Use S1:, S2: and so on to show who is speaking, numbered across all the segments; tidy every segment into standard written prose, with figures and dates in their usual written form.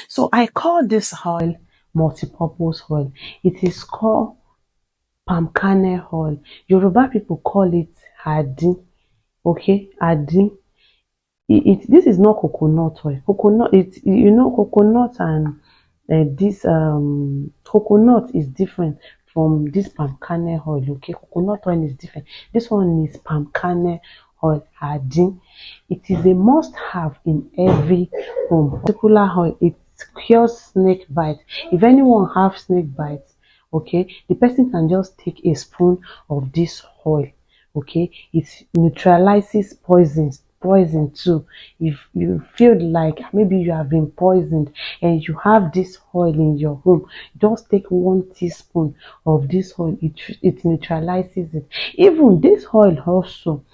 S1: So I call this oil multipurpose oil. It is called palm kernel oil. Yoruba people call it adi. Okay, adi. This is not coconut oil. Coconut, coconut and this coconut is different from this palm kernel oil. Okay, coconut oil is different. This one is palm kernel oil, adi. It is a must have in every home. Particular oil, it cures snake bite. If anyone have snake bites, okay, the person can just take a spoon of this oil. Okay, it neutralizes poison too. If you feel like maybe you have been poisoned and you have this oil in your home, just take 1 teaspoon of this oil. It neutralizes it. Even this oil also,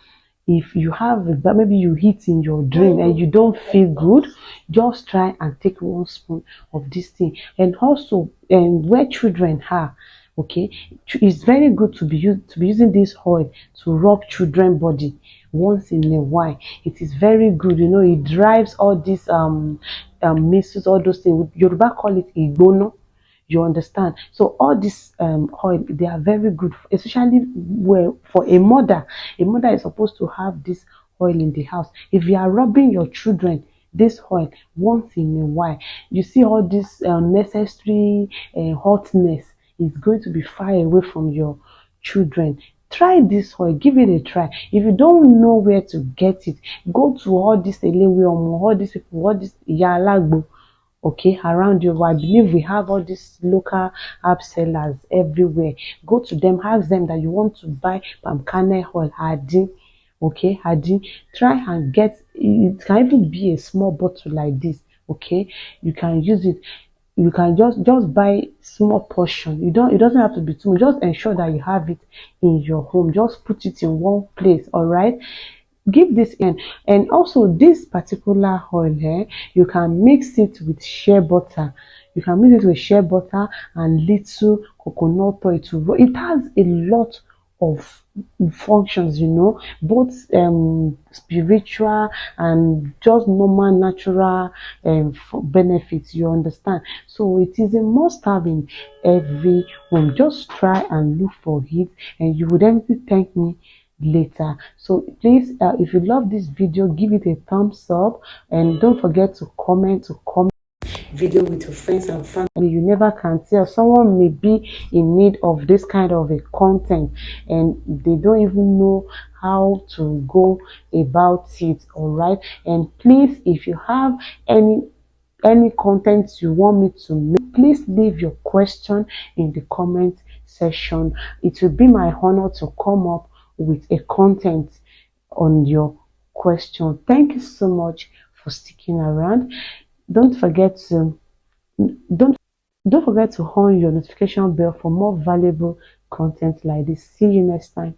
S1: if you have maybe you eat in your dream and you don't feel good, just try and take 1 spoon of this thing. And also, where children are, okay, it's very good to be using this oil to rub children body once in a while. It is very good, it drives all these measles, all those things. Yoruba call it igbono. You understand? So all this oil, they are very good, especially where for a mother. A mother is supposed to have this oil in the house. If you are rubbing your children this oil once in a while, you see all this unnecessary hotness is going to be far away from your children. Try this oil, give it a try. If you don't know where to get it, go to all this elewe, all these people, all this yalagbo, okay, around you. I believe we have all these local herb sellers everywhere. Go to them, ask them that you want to buy palm kernel oil, adi. Okay, adi. Try and get it. Can even be a small bottle like this. Okay, you can use it. You can just buy small portion. It doesn't have to be too much. Just ensure that you have it in your home. Just put it in one place. All right, give this in. And also this particular oil here, you can mix it with shea butter. You can mix it with shea butter and little coconut oil to it has a lot of functions, both spiritual and just normal natural benefits, you understand. So it is a must have in every home. Just try and look for it and you would definitely thank me later. So please, if you love this video, give it a thumbs up and don't forget to comment video with your friends and family. You never can tell, someone may be in need of this kind of a content and they don't even know how to go about it. All right, and please, if you have any content you want me to make, please leave your question in the comment section. It will be my honor to come up with a content on your question. Thank you so much for sticking around. Don't forget to don't don't forget to on your notification bell for more valuable content like this. See you next time.